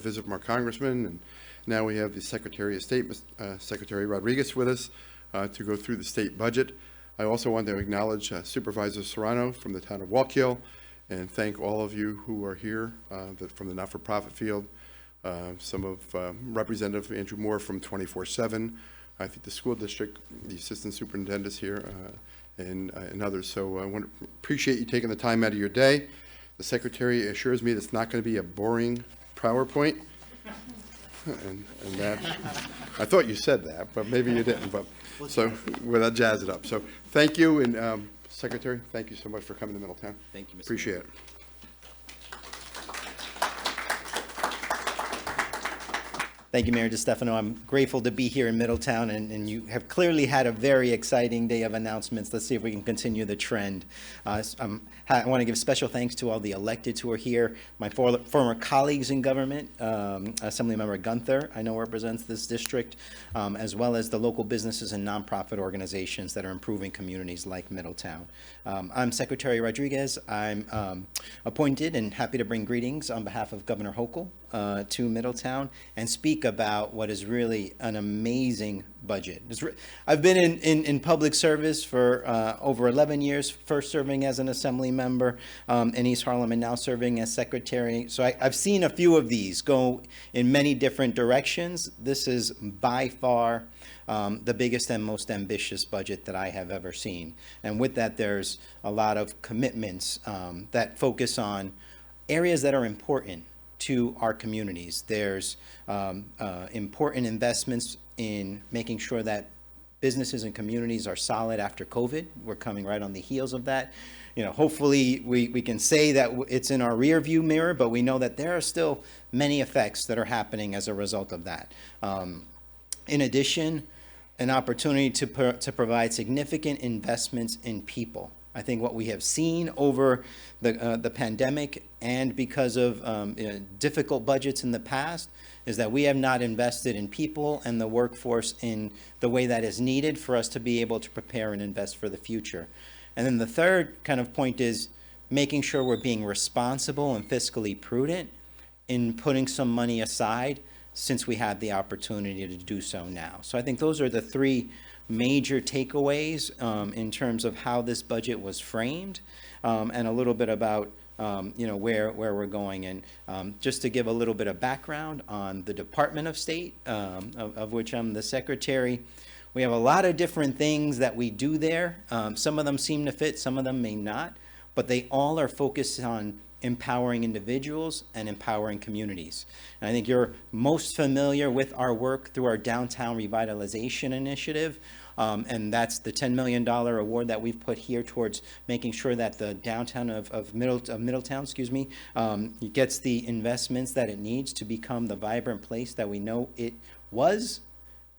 visit from our congressman, and now we have the Secretary of State, Secretary Rodriguez, with us to go through the state budget. I also want to acknowledge Supervisor Serrano from the town of Walk Hill, and thank all of you who are here from the not-for-profit field. Some of Representative Andrew Moore from 24/7. I think the school district, the assistant superintendents here, and others. So I want to appreciate you taking the time out of your day. The secretary assures me it's not going to be a boring PowerPoint. And that, I thought you said that, but maybe you didn't. But so we'll jazz it up. So thank you, and Secretary, thank you so much for coming to Middletown. Thank you, Mr. Appreciate it. Thank you, Mayor DeStefano. I'm grateful to be here in Middletown, and you have clearly had a very exciting day of announcements. Let's see if we can continue the trend. I want to give special thanks to all the electeds who are here, my former colleagues in government, Assemblymember Gunther, I know represents this district, as well as the local businesses and nonprofit organizations that are improving communities like Middletown. I'm Secretary Rodriguez. I'm appointed and happy to bring greetings on behalf of Governor Hochul to Middletown and speak about what is really an amazing budget. I've been in public service for over 11 years, first serving as an assembly member in East Harlem and now serving as secretary. So I've seen a few of these go in many different directions. This is by far the biggest and most ambitious budget that I have ever seen. And with that, there's a lot of commitments that focus on areas that are important to our communities. There's important investments in making sure that businesses and communities are solid after COVID. We're coming right on the heels of that. You know, hopefully we can say that it's in our rear view mirror, but we know that there are still many effects that are happening as a result of that. In addition, an opportunity to provide significant investments in people. I think what we have seen over the pandemic and because of difficult budgets in the past is that we have not invested in people and the workforce in the way that is needed for us to be able to prepare and invest for the future. And then the third kind of point is making sure we're being responsible and fiscally prudent in putting some money aside since we have the opportunity to do so now. So I think those are the three major takeaways in terms of how this budget was framed, and a little bit about where we're going. And just to give a little bit of background on the Department of State, of which I'm the secretary, we have a lot of different things that we do there. Some of them seem to fit, some of them may not, but they all are focused on empowering individuals and empowering communities. And I think you're most familiar with our work through our Downtown Revitalization Initiative. And that's the $10 million award that we've put here towards making sure that the downtown of Middletown, gets the investments that it needs to become the vibrant place that we know it was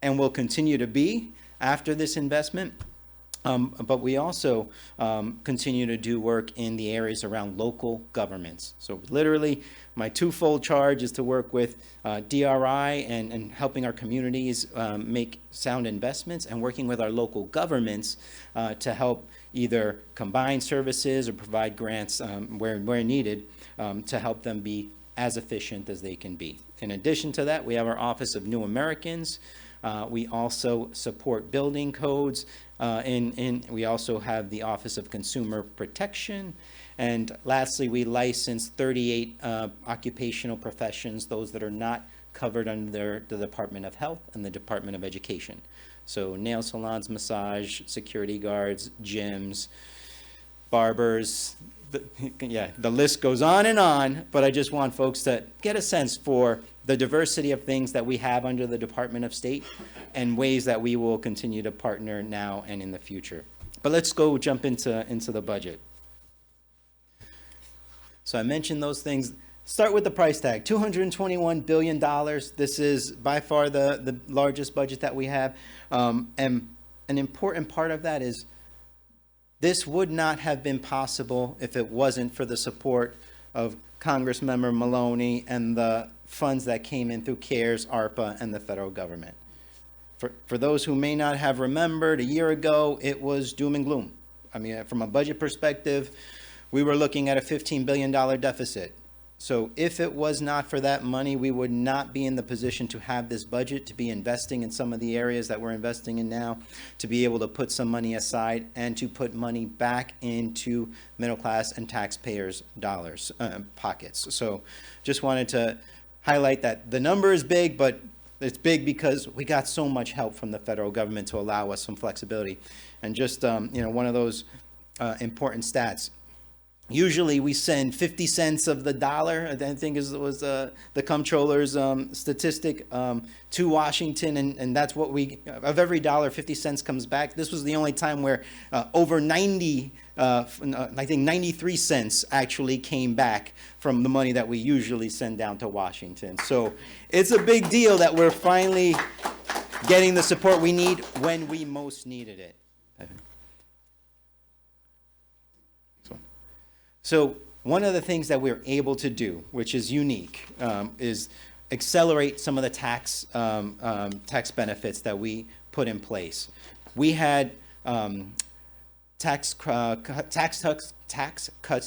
and will continue to be after this investment. But we also continue to do work in the areas around local governments. So literally, my twofold charge is to work with DRI and helping our communities make sound investments, and working with our local governments to help either combine services or provide grants where needed to help them be as efficient as they can be. In addition to that, we have our Office of New Americans. We also support building codes. We also have the Office of Consumer Protection. And lastly, we license 38 occupational professions, those that are not covered under the Department of Health and the Department of Education. So nail salons, massage, security guards, gyms, barbers, the list goes on, but I just want folks to get a sense for the diversity of things that we have under the Department of State and ways that we will continue to partner now and in the future. But let's go jump into the budget. So I mentioned those things. Start with the price tag, $221 billion. This is by far the largest budget that we have. And an important part of that is this would not have been possible if it wasn't for the support of Congressmember Maloney and the funds that came in through CARES, ARPA, and the federal government. For those who may not have remembered, a year ago, it was doom and gloom. I mean, from a budget perspective, we were looking at a $15 billion deficit. So if it was not for that money, we would not be in the position to have this budget, to be investing in some of the areas that we're investing in now, to be able to put some money aside and to put money back into middle class and taxpayers' dollars, pockets. So just wanted to highlight that the number is big, but it's big because we got so much help from the federal government to allow us some flexibility. And just, one of those important stats. Usually we send 50 cents of the dollar, I think was the comptroller's statistic, to Washington, and that's what of every dollar, 50 cents comes back. This was the only time where over 90, I think 93 cents actually came back from the money that we usually send down to Washington. So it's a big deal that we're finally getting the support we need when we most needed it. So one of the things that we're able to do, which is unique, is accelerate some of the tax benefits that we put in place. We had tax cuts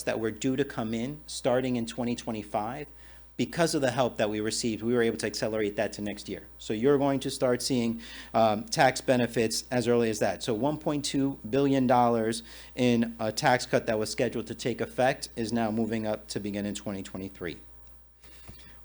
that were due to come in starting in 2025. Because of the help that we received, we were able to accelerate that to next year. So you're going to start seeing tax benefits as early as that. So $1.2 billion in a tax cut that was scheduled to take effect is now moving up to begin in 2023.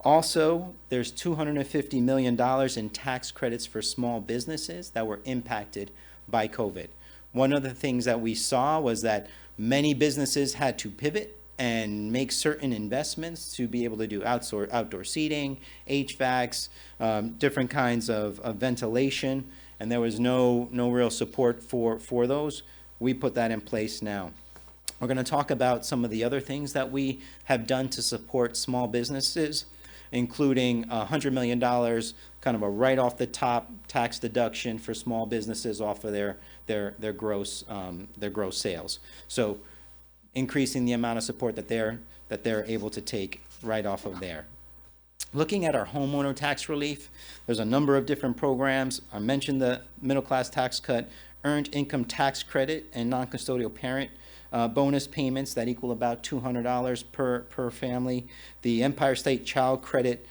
Also, there's $250 million in tax credits for small businesses that were impacted by COVID. One of the things that we saw was that many businesses had to pivot and make certain investments to be able to do outdoor seating, HVACs, different kinds of ventilation, and there was no real support for those. We put that in place now. We're going to talk about some of the other things that we have done to support small businesses, including $100 million, kind of a right off the top tax deduction for small businesses off of their gross sales. So increasing the amount of support that they're able to take right off of there. Looking at our homeowner tax relief, there's a number of different programs. I mentioned the middle class tax cut, earned income tax credit, and non-custodial parent bonus payments that equal about $200 per family. The Empire State Child Credit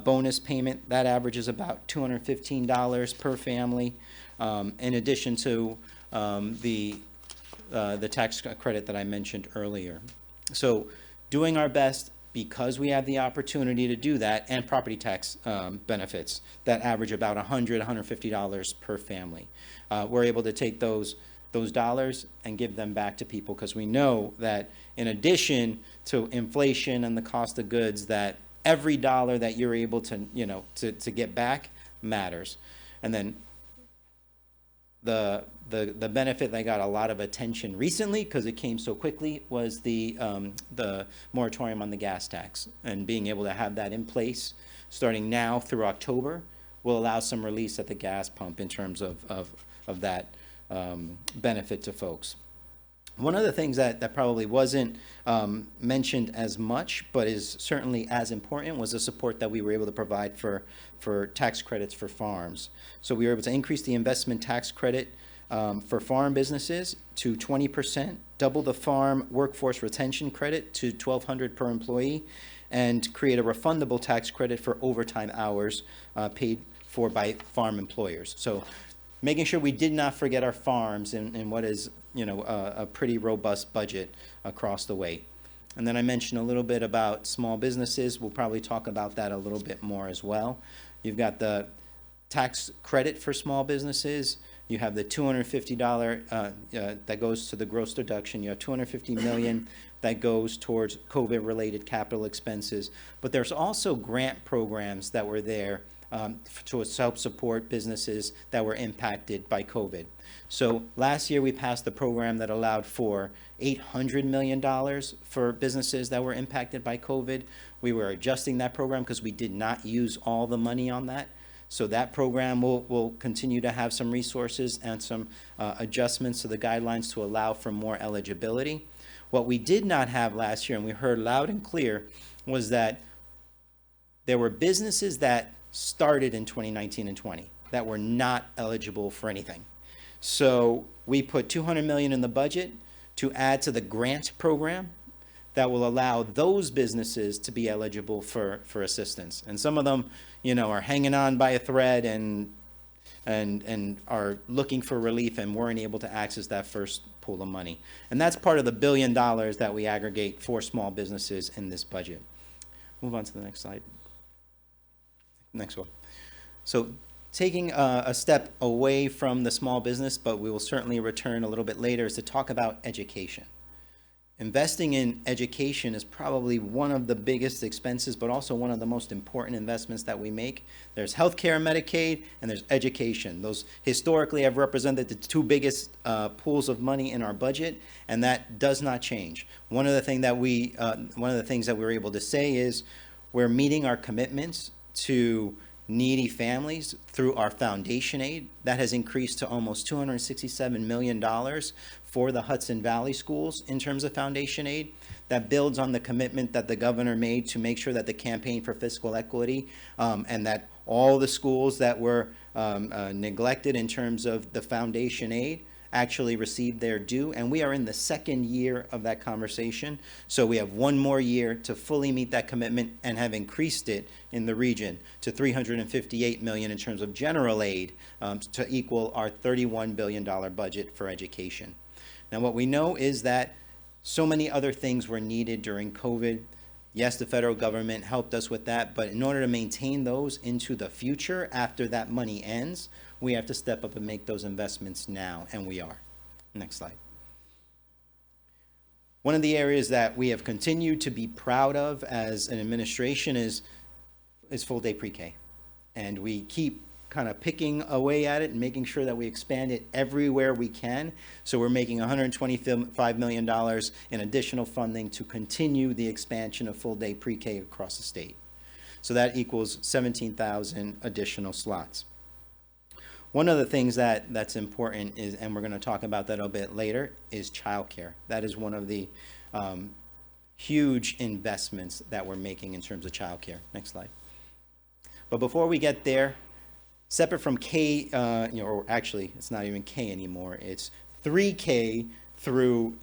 bonus payment, that averages about $215 per family, in addition to the tax credit that I mentioned earlier. So doing our best because we have the opportunity to do that, and property tax benefits that average about $150 per family. We're able to take those dollars and give them back to people because we know that in addition to inflation and the cost of goods, that every dollar that you're able to get back matters. And then the benefit that got a lot of attention recently because it came so quickly was the moratorium on the gas tax, and being able to have that in place starting now through October will allow some release at the gas pump in terms of that benefit to folks. One of the things that probably wasn't mentioned as much, but is certainly as important, was the support that we were able to provide for tax credits for farms. So we were able to increase the investment tax credit for farm businesses to 20%, double the farm workforce retention credit to $1,200 per employee, and create a refundable tax credit for overtime hours paid for by farm employers. So making sure we did not forget our farms in what is a pretty robust budget across the way. And then I mentioned a little bit about small businesses. We'll probably talk about that a little bit more as well. You've got the tax credit for small businesses. You have the $250 that goes to the gross deduction. You have $250 million that goes towards COVID-related capital expenses. But there's also grant programs that were there to help support businesses that were impacted by COVID. So last year we passed the program that allowed for $800 million for businesses that were impacted by COVID. We were adjusting that program because we did not use all the money on that. So that program will continue to have some resources and some adjustments to the guidelines to allow for more eligibility. What we did not have last year, and we heard loud and clear, was that there were businesses that started in 2019 and 20 that were not eligible for anything. So we put $200 million in the budget to add to the grant program that will allow those businesses to be eligible for assistance. And some of them, are hanging on by a thread and are looking for relief and weren't able to access that first pool of money. And that's part of the $1 billion that we aggregate for small businesses in this budget. Move on to the next slide. Next one. So taking a step away from the small business, but we will certainly return a little bit later, is to talk about education. Investing in education is probably one of the biggest expenses, but also one of the most important investments that we make. There's healthcare and Medicaid, and there's education. Those historically have represented the two biggest pools of money in our budget, and that does not change. One of the things that we're able to say is we're meeting our commitments to needy families through our foundation aid. That has increased to almost $267 million for the Hudson Valley schools in terms of foundation aid. That builds on the commitment that the governor made to make sure that the campaign for fiscal equity and that all the schools that were neglected in terms of the foundation aid actually received their due, and we are in the second year of that conversation. So we have one more year to fully meet that commitment and have increased it in the region to $358 million in terms of general aid to equal our $31 billion budget for education. Now, what we know is that so many other things were needed during COVID. Yes, the federal government helped us with that, but in order to maintain those into the future after that money ends, we have to step up and make those investments now, and we are. Next slide. One of the areas that we have continued to be proud of as an administration is full-day pre-K. And we keep kind of picking away at it and making sure that we expand it everywhere we can. So we're making $125 million in additional funding to continue the expansion of full-day pre-K across the state. So that equals 17,000 additional slots. One of the things that's important is, and we're going to talk about that a bit later, is childcare. That is one of the huge investments that we're making in terms of childcare. Next slide. But before we get there, separate from K, or actually it's not even K anymore, it's 3K through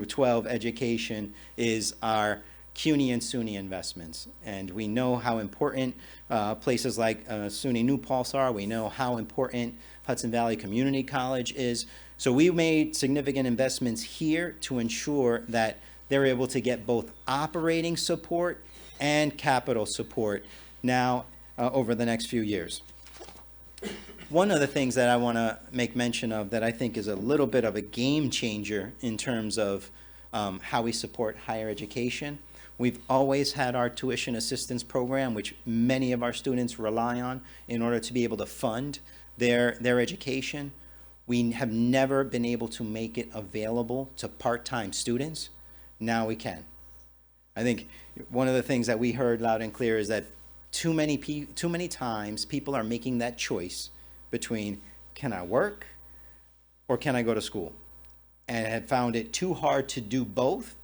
12 education is our CUNY and SUNY investments. And we know how important places like SUNY New Paltz are. We know how important Hudson Valley Community College is. So we made significant investments here to ensure that they're able to get both operating support and capital support now over the next few years. One of the things that I want to make mention of that I think is a little bit of a game changer in terms of how we support higher education. We've always had our tuition assistance program, which many of our students rely on in order to be able to fund their education. We have never been able to make it available to part-time students. Now we can. I think one of the things that we heard loud and clear is that too many times people are making that choice between, can I work or can I go to school? And have found it too hard to do both,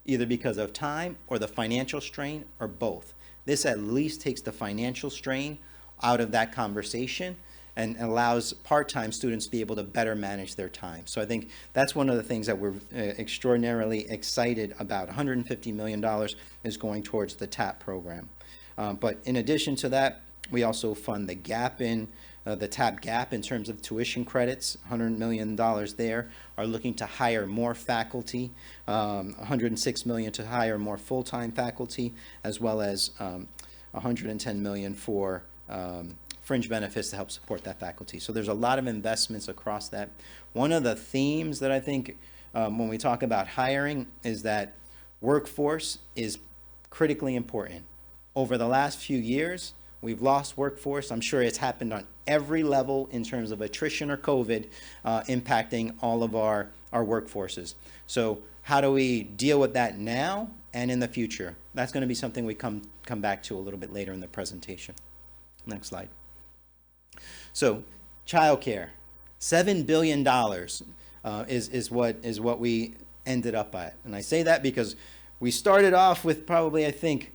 either because of time or the financial strain or both. This at least takes the financial strain out of that conversation and allows part-time students to be able to better manage their time. So I think that's one of the things that we're extraordinarily excited about. $150 million is going towards the TAP program. But in addition to that, we also fund the gap in the TAP gap in terms of tuition credits, $100 million there, are looking to hire more faculty, $106 million to hire more full-time faculty, as well as $110 million for fringe benefits to help support that faculty. So there's a lot of investments across that. One of the themes that I think when we talk about hiring is that workforce is critically important. Over the last few years, we've lost workforce. I'm sure it's happened on every level in terms of attrition or COVID impacting all of our workforces. So how do we deal with that now and in the future? That's going to be something we come back to a little bit later in the presentation. Next slide. So childcare, $7 billion is what we ended up at. And I say that because we started off with probably, I think,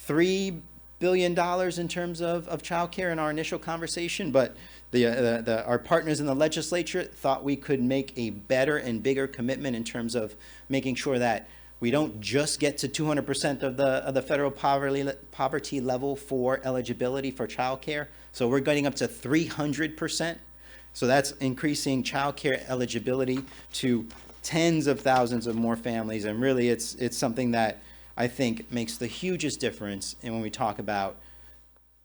$3 billion in terms of childcare in our initial conversation, but our partners in the legislature thought we could make a better and bigger commitment in terms of making sure that We don't just get to 200% of the federal poverty level for eligibility for childcare. So we're getting up to 300%. So that's increasing childcare eligibility to tens of thousands of more families. And really, it's something that I think makes the hugest difference in when we talk about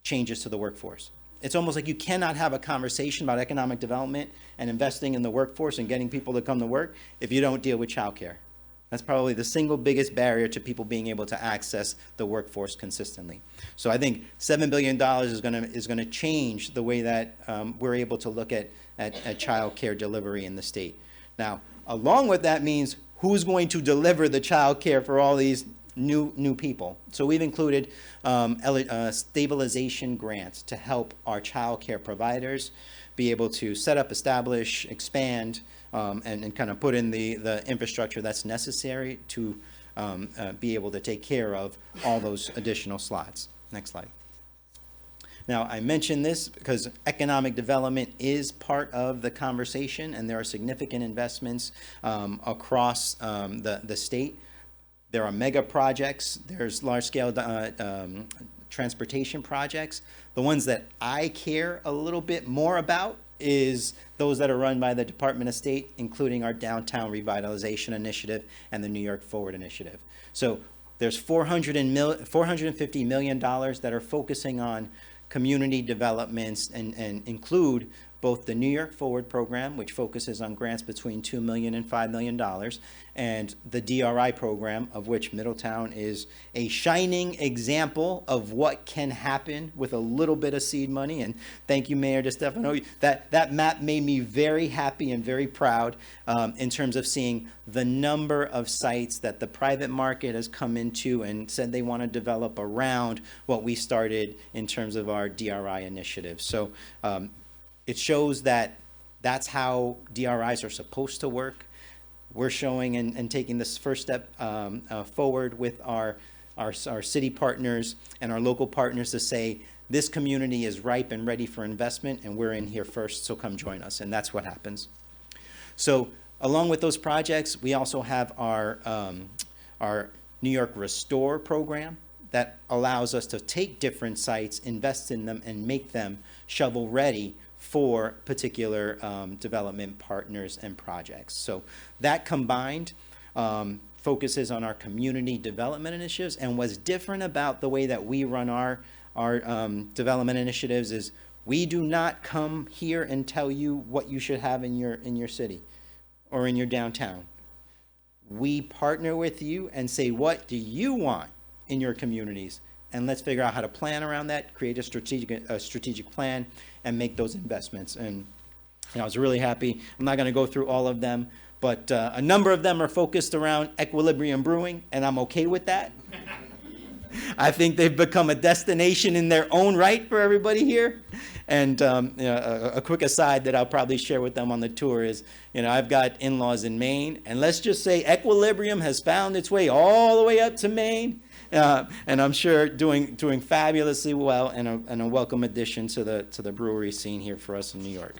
changes to the workforce. It's almost like you cannot have a conversation about economic development and investing in the workforce and getting people to come to work if you don't deal with childcare. That's probably the single biggest barrier to people being able to access the workforce consistently. So I think $7 billion is going to change the way that we're able to look at child care delivery in the state. Now, along with that means who's going to deliver the child care for all these new people. So we've included stabilization grants to help our child care providers be able to set up, establish, expand, and kind of put in the infrastructure that's necessary to be able to take care of all those additional slots. Next slide. Now, I mention this because economic development is part of the conversation, and there are significant investments across the state. There are mega projects, there's large-scale transportation projects. The ones that I care a little bit more about is those that are run by the Department of State, including our Downtown Revitalization Initiative and the New York Forward Initiative. So there's $450 million that are focusing on community developments and include both the New York Forward program, which focuses on grants between $2 million and $5 million, and the DRI program, of which Middletown is a shining example of what can happen with a little bit of seed money. And thank you, Mayor DeStefano. That map made me very happy and very proud in terms of seeing the number of sites that the private market has come into and said they want to develop around what we started in terms of our DRI initiative. So it shows that that's how DRIs are supposed to work. We're showing and taking this first step forward with our city partners and our local partners to say, this community is ripe and ready for investment, and we're in here first, so come join us. And that's what happens. So along with those projects, we also have our New York Restore program that allows us to take different sites, invest in them, and make them shovel ready for particular development partners and projects. So that combined focuses on our community development initiatives. And what's different about the way that we run our development initiatives is we do not come here and tell you what you should have in your city or in your downtown. We partner with you and say, what do you want in your communities? And let's figure out how to plan around that, create a strategic plan, and make those investments. And I was really happy. I'm not going to go through all of them, but a number of them are focused around Equilibrium Brewing, and I'm okay with that. I think they've become a destination in their own right for everybody here. And a quick aside that I'll probably share with them on the tour is, I've got in-laws in Maine, and let's just say Equilibrium has found its way all the way up to Maine. And I'm sure doing fabulously well, and a welcome addition to the brewery scene here for us in New York.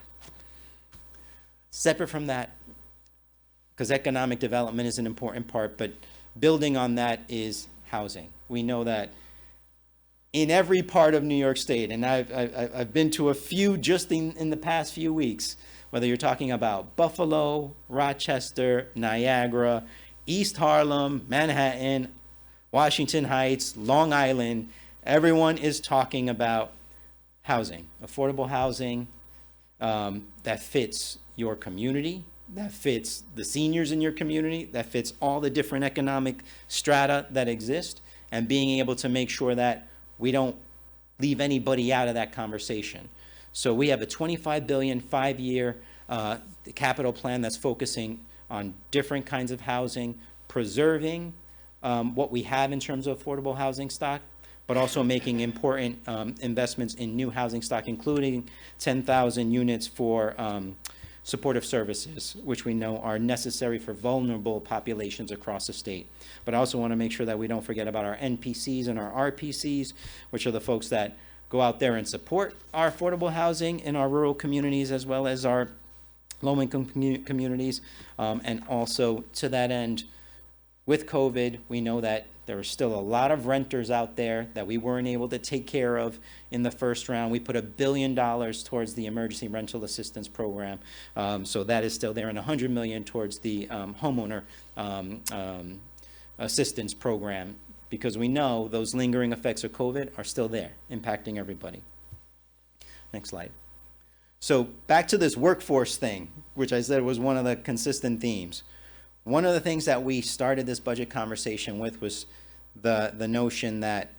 Separate from that, because economic development is an important part, but building on that is housing. We know that in every part of New York State, and I've been to a few just in the past few weeks, whether you're talking about Buffalo, Rochester, Niagara, East Harlem, Manhattan, Washington Heights, Long Island, everyone is talking about housing, affordable housing that fits your community, that fits the seniors in your community, that fits all the different economic strata that exist, and being able to make sure that we don't leave anybody out of that conversation. So we have a $25 billion 5-year capital plan that's focusing on different kinds of housing, preserving what we have in terms of affordable housing stock, but also making important investments in new housing stock, including 10,000 units for supportive services, which we know are necessary for vulnerable populations across the state. But I also want to make sure that we don't forget about our NPCs and our RPCs, which are the folks that go out there and support our affordable housing in our rural communities as well as our low-income communities, and also to that end, With COVID, we know that there are still a lot of renters out there that we weren't able to take care of in the first round. We put $1 billion towards the emergency rental assistance program, so that is still there, and $100 million towards the homeowner assistance program, because we know those lingering effects of COVID are still there, impacting everybody. Next slide. So back to this workforce thing, which I said was one of the consistent themes. One of the things that we started this budget conversation with was the notion that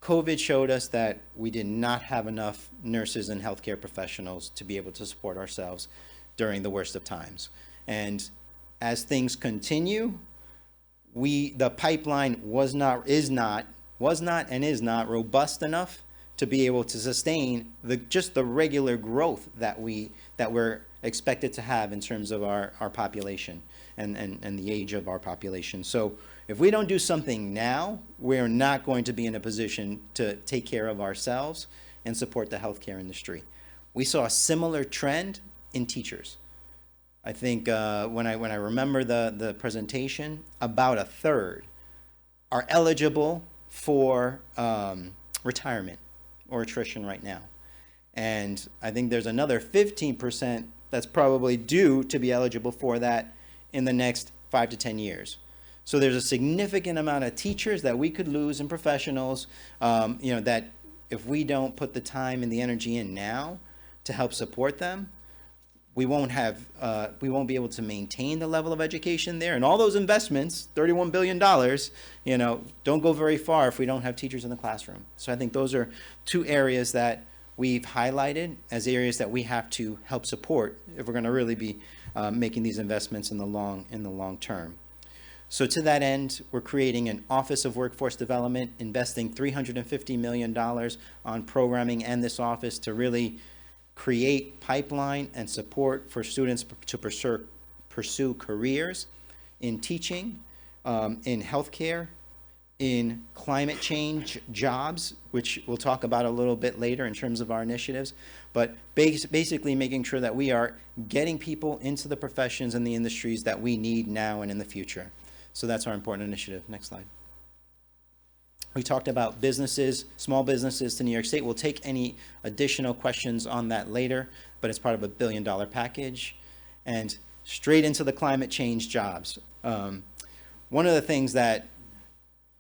COVID showed us that we did not have enough nurses and healthcare professionals to be able to support ourselves during the worst of times. And as things continue, the pipeline was not robust enough to be able to sustain just the regular growth that we're expected to have in terms of our population and the age of our population. So if we don't do something now, we're not going to be in a position to take care of ourselves and support the healthcare industry. We saw a similar trend in teachers. I think when I remember the presentation, about a third are eligible for retirement or attrition right now. And I think there's another 15% that's probably due to be eligible for that in the next 5 to 10 years. So there's a significant amount of teachers that we could lose and professionals, that if we don't put the time and the energy in now to help support them, we won't be able to maintain the level of education there. And all those investments, $31 billion, don't go very far if we don't have teachers in the classroom. So I think those are two areas that we've highlighted as areas that we have to help support if we're going to really be making these investments in the long term. So to that end, we're creating an Office of Workforce Development, investing $350 million on programming and this office to really create pipeline and support for students to pursue careers in teaching, in healthcare, in climate change jobs, which we'll talk about a little bit later in terms of our initiatives, but basically making sure that we are getting people into the professions and the industries that we need now and in the future. So that's our important initiative. Next slide. We talked about businesses, small businesses to New York State. We'll take any additional questions on that later, but it's part of a $1 billion package. And straight into the climate change jobs. One of the things that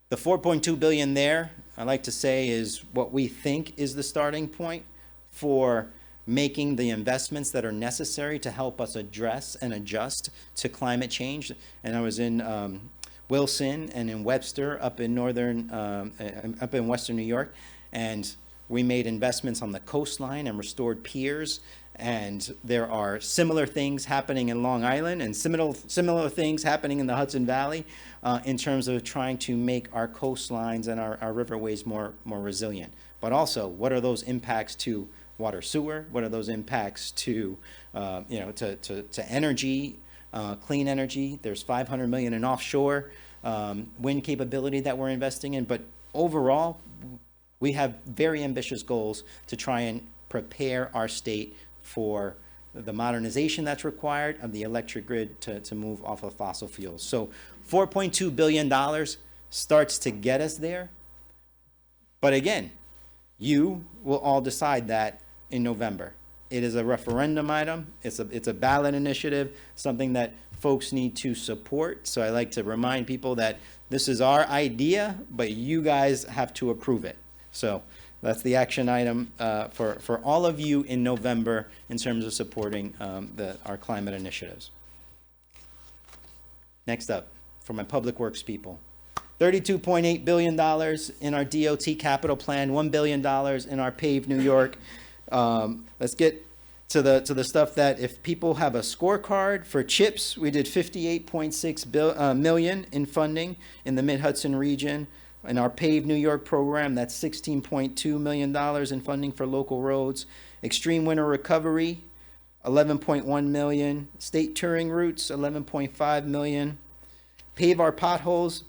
the $4.2 billion there, I like to say, is what we think is the starting point for making the investments that are necessary to help us address and adjust to climate change. And I was in Wilson and in Webster up in Western New York, and we made investments on the coastline and restored piers. And there are similar things happening in Long Island and similar things happening in the Hudson Valley in terms of trying to make our coastlines and our riverways more resilient. But also, what are those impacts to water, sewer? What are those impacts to energy, clean energy? There's $500 million in offshore wind capability that we're investing in. But overall, we have very ambitious goals to try and prepare our state for the modernization that's required of the electric grid to move off of fossil fuels. So $4.2 billion starts to get us there. But again, you will all decide that in November. It is a referendum item. It's a ballot initiative, something that folks need to support. So I like to remind people that this is our idea, but you guys have to approve it. So that's the action item for all of you in November in terms of supporting our climate initiatives. Next up, for my public works people, $32.8 billion in our DOT capital plan, $1 billion in our Pave New York. Let's get to the stuff that if people have a scorecard for CHIPS, we did $58.6 million in funding in the Mid-Hudson region. In our Pave New York program, that's $16.2 million in funding for local roads. Extreme winter recovery, $11.1 million. State touring routes, $11.5 million. Pave our potholes,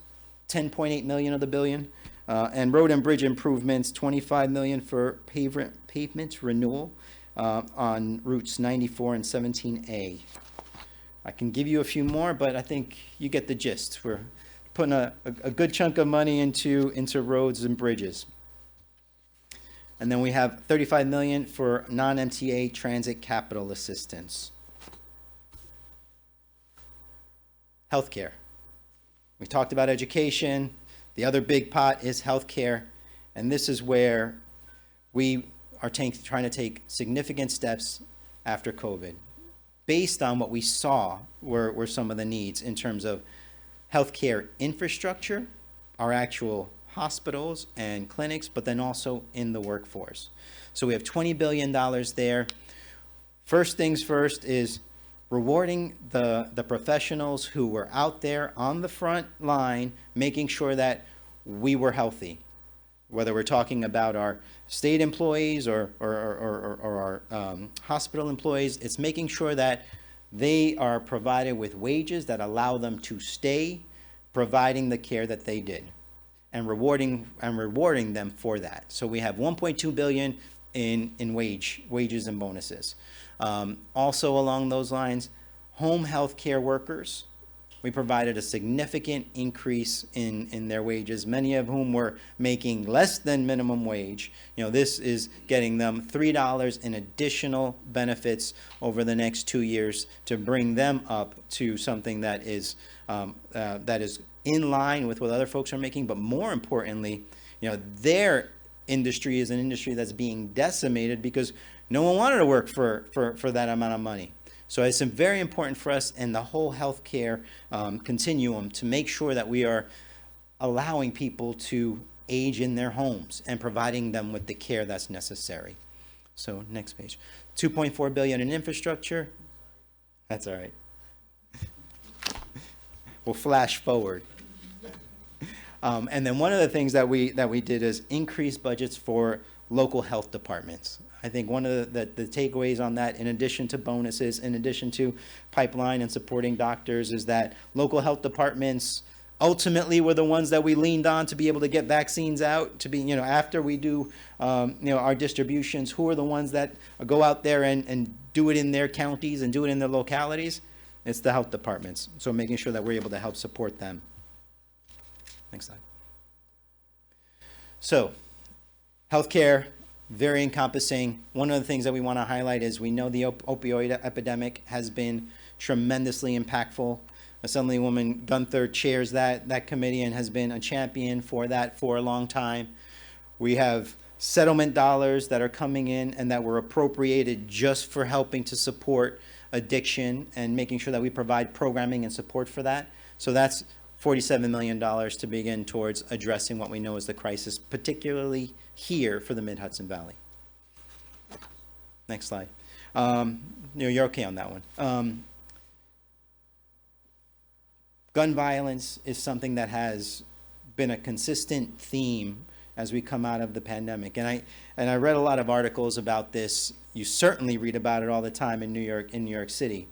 $10.8 million of the billion. And road and bridge improvements, $25 million for pavement renewal on routes 94 and 17A. I can give you a few more, but I think you get the gist. putting a good chunk of money into roads and bridges. And then we have $35 million for non-MTA transit capital assistance. Healthcare. We talked about education. The other big pot is healthcare. And this is where we are trying to take significant steps after COVID, based on what we saw were some of the needs in terms of healthcare infrastructure, our actual hospitals and clinics, but then also in the workforce. So we have $20 billion there. First things first is rewarding the professionals who were out there on the front line, making sure that we were healthy. Whether we're talking about our state employees or our hospital employees, it's making sure that they are provided with wages that allow them to stay providing the care that they did, and rewarding them for that. So we have $1.2 billion in wages and bonuses. Also along those lines, home health care workers, we provided a significant increase in their wages, many of whom were making less than minimum wage. You know, this is getting them $3 in additional benefits over the next 2 years to bring them up to something that is in line with what other folks are making. But more importantly, you know, their industry is an industry that's being decimated because no one wanted to work for that amount of money. So it's very important for us and the whole healthcare continuum to make sure that we are allowing people to age in their homes and providing them with the care that's necessary. So next page. $2.4 billion in infrastructure. That's all right. We'll flash forward. And then one of the things that we did is increase budgets for local health departments. I think one of the takeaways on that, in addition to bonuses, in addition to pipeline and supporting doctors, is that local health departments ultimately were the ones that we leaned on to be able to get vaccines out, to be, you know, after we do, our distributions, who are the ones that go out there and do it in their counties and do it in their localities? It's the health departments. So making sure that we're able to help support them. Next slide. So, healthcare, very encompassing. One of the things that we want to highlight is we know the opioid epidemic has been tremendously impactful. Assemblywoman Gunther chairs that committee and has been a champion for that for a long time. We have settlement dollars that are coming in and that were appropriated just for helping to support addiction and making sure that we provide programming and support for that. So that's $47 million to begin towards addressing what we know is the crisis, particularly here for the Mid-Hudson Valley. Next slide. You're okay on that one. Gun violence is something that has been a consistent theme as we come out of the pandemic. And I read a lot of articles about this. You certainly read about it all the time in New York City.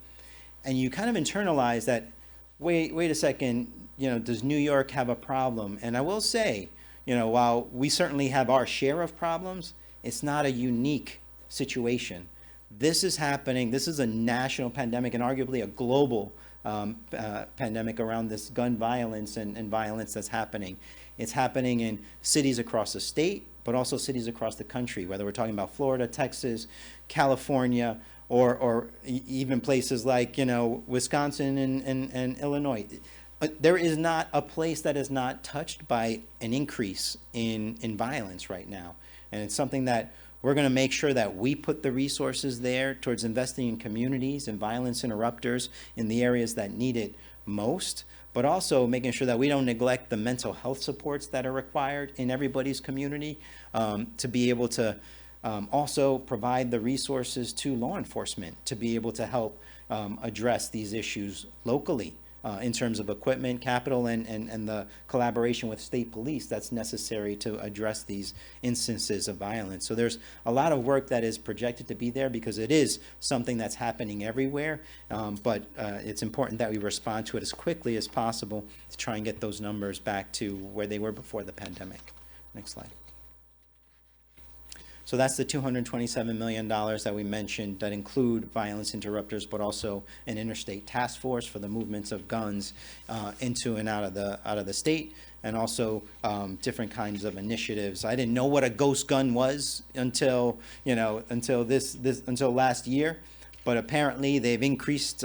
And you kind of internalize that, wait a second, you know, does New York have a problem? And I will say, you know, while we certainly have our share of problems, it's not a unique situation. This is happening. This is a national pandemic and arguably a global pandemic around this gun violence and violence that's happening. It's happening in cities across the state, but also cities across the country, whether we're talking about Florida, Texas, California, or even places like, you know, Wisconsin and Illinois. There is not a place that is not touched by an increase in violence right now. And it's something that we're going to make sure that we put the resources there towards investing in communities and violence interrupters in the areas that need it most, but also making sure that we don't neglect the mental health supports that are required in everybody's community, to be able to also provide the resources to law enforcement to be able to help address these issues locally. In terms of equipment, capital, and the collaboration with state police that's necessary to address these instances of violence. So there's a lot of work that is projected to be there because it is something that's happening everywhere, but it's important that we respond to it as quickly as possible to try and get those numbers back to where they were before the pandemic. Next slide. So that's the $227 million that we mentioned that include violence interrupters, but also an interstate task force for the movements of guns into and out of the state, and also different kinds of initiatives. I didn't know what a ghost gun was until last year. But apparently, they've increased,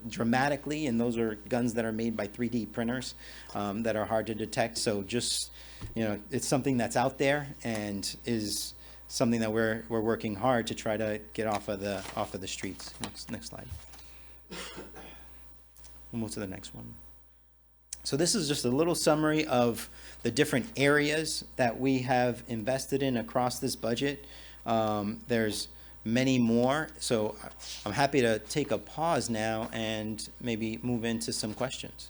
dramatically, and those are guns that are made by 3D printers that are hard to detect. So just, it's something that's out there and is something that we're working hard to try to get off of the streets. Next slide. We'll move to the next one. So this is just a little summary of the different areas that we have invested in across this budget. There's many more, so I'm happy to take a pause now and maybe move into some questions.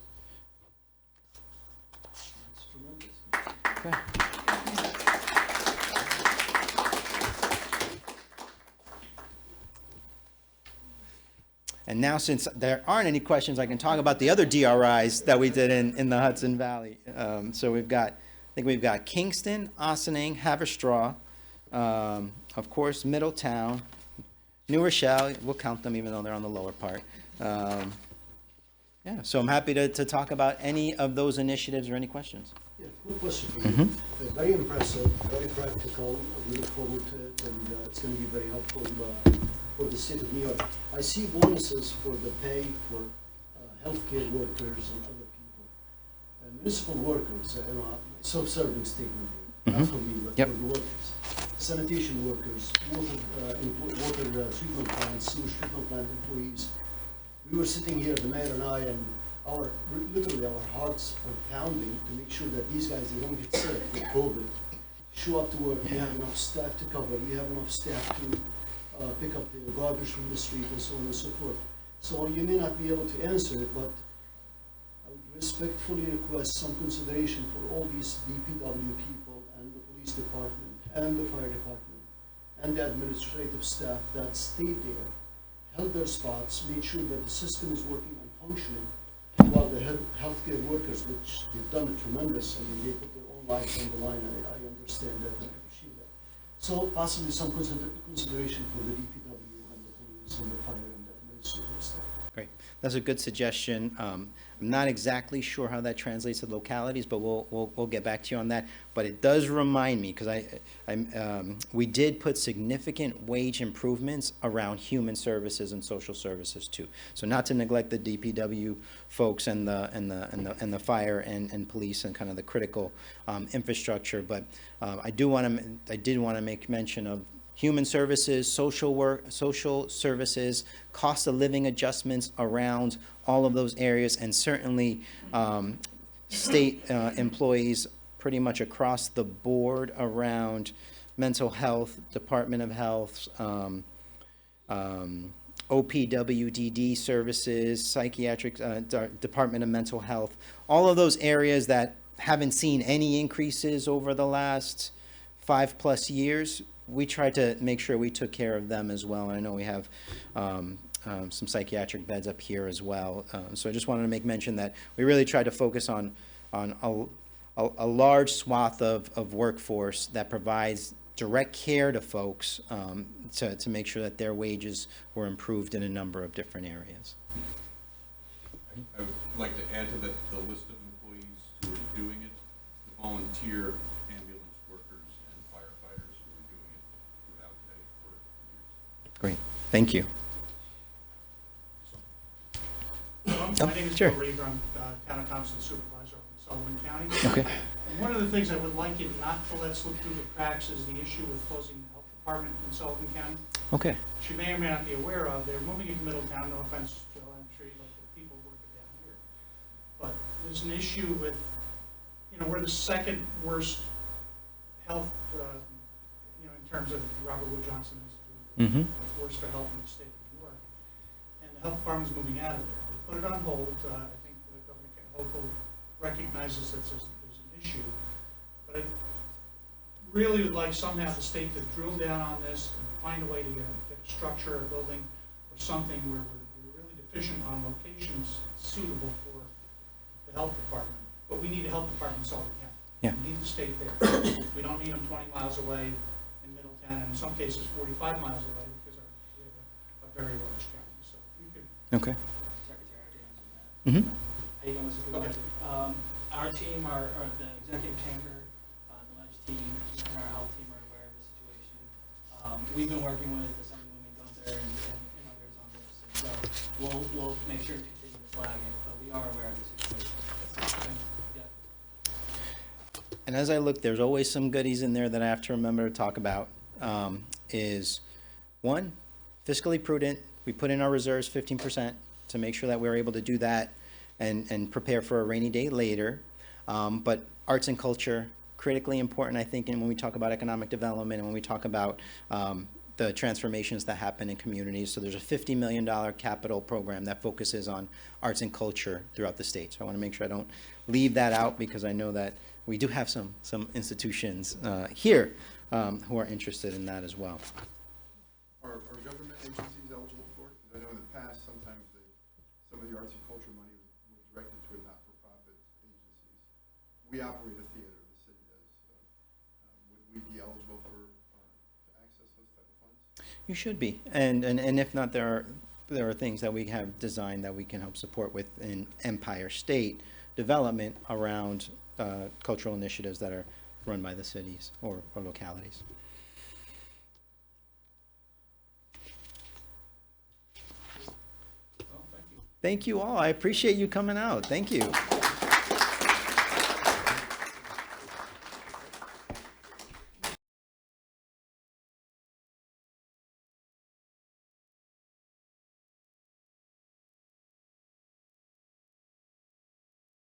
Okay. And now, since there aren't any questions, I can talk about the other DRIs that we did in the Hudson Valley. So we've got Kingston, Ossining, Haverstraw, of course, Middletown, New Rochelle. We'll count them even though they're on the lower part. Yeah, so I'm happy to talk about any of those initiatives or any questions. Yeah, quick question for you. Very impressive, very practical. We look forward to it, and it's going to be very helpful for the state of New York. I see bonuses for the pay for healthcare workers and other people. Municipal workers, self-serving statement here, not for me, but for the workers. Sanitation workers, water treatment plants, sewage treatment plant employees. We were sitting here, the mayor and I, and literally our hearts are pounding to make sure that these guys, they don't get sick with COVID. Show up to work, we have enough staff to cover, we have enough staff to pick up the garbage from the street and so on and so forth. So you may not be able to answer it, but I would respectfully request some consideration for all these DPW people and the police department and the fire department and the administrative staff that stayed there, held their spots, made sure that the system is working and functioning, while the healthcare workers, which they've done it tremendous, I mean, they put their own lives on the line. I understand that and I appreciate that. So possibly some consideration for the DPW and the police and the fire and the administrative staff. Great. That's a good suggestion. I'm not exactly sure how that translates to localities, but we'll get back to you on that. But it does remind me, because we did put significant wage improvements around human services and social services too. So not to neglect the DPW folks and the fire and police and kind of the critical infrastructure, but I did want to make mention of human services, social services, cost of living adjustments around all of those areas, and certainly state employees pretty much across the board around mental health, Department of Health, OPWDD services, psychiatric, Department of Mental Health, all of those areas that haven't seen any increases over the last 5+ years. We tried to make sure we took care of them as well. And I know we have some psychiatric beds up here as well. So I just wanted to make mention that we really tried to focus on a large swath of workforce that provides direct care to folks to make sure that their wages were improved in a number of different areas. I would like to add to that the list of employees who are doing it, the volunteer ambulance workers and firefighters who are doing it without pay for years. Great, thank you. My name is sure. Bill Reaver. I'm Town of Thompson Supervisor in Sullivan County. Okay. And one of the things I would like you not to let slip through the cracks is the issue with closing the health department in Sullivan County. Okay. Which you may or may not be aware of. They're moving into Middletown. No offense, Joe, I'm sure you like the people working down here. But there's an issue with, we're the second worst health, in terms of Robert Wood Johnson Institute, worst for health in the state of New York. And the health department's moving out of there. They put it on hold. I think the Governor Hochul recognizes that there's an issue. But I really would like somehow the state to drill down on this and find a way to get a structure, a building, or something where we're really deficient on locations suitable for the health department. But we need a health department in Sullivan County. Yeah. We need the state there. We don't need them 20 miles away in Middletown and in some cases 45 miles away because we have a very large county. So if you could, Okay. Secretary, I can answer that. Mm-hmm. How you doing, Mr. Supervisor? Our team, or the executive chamber, the ledge team, and our health team are aware of the situation. We've been working with Assemblywoman Gunther and others on this, and so we'll make sure to continue to flag it, but we are aware of the situation. Yeah. And as I look, there's always some goodies in there that I have to remember to talk about. Is one, fiscally prudent. We put in our reserves 15% to make sure that we're able to do that and prepare for a rainy day later. But arts and culture, critically important, I think, and when we talk about economic development and when we talk about the transformations that happen in communities. So there's a $50 million capital program that focuses on arts and culture throughout the state. So I want to make sure I don't leave that out because I know that we do have some institutions here who are interested in that as well. Are government agencies eligible for it? Because I know in the past, sometimes some of the arts and culture money was directed to not-for-profit agencies. We operate a theater, the city does. Would we be eligible to access those type of funds? You should be, and if not, there are things that we have designed that we can help support within Empire State development around cultural initiatives that are run by the cities or localities. Well, thank you. Thank you all. I appreciate you coming out. Thank you.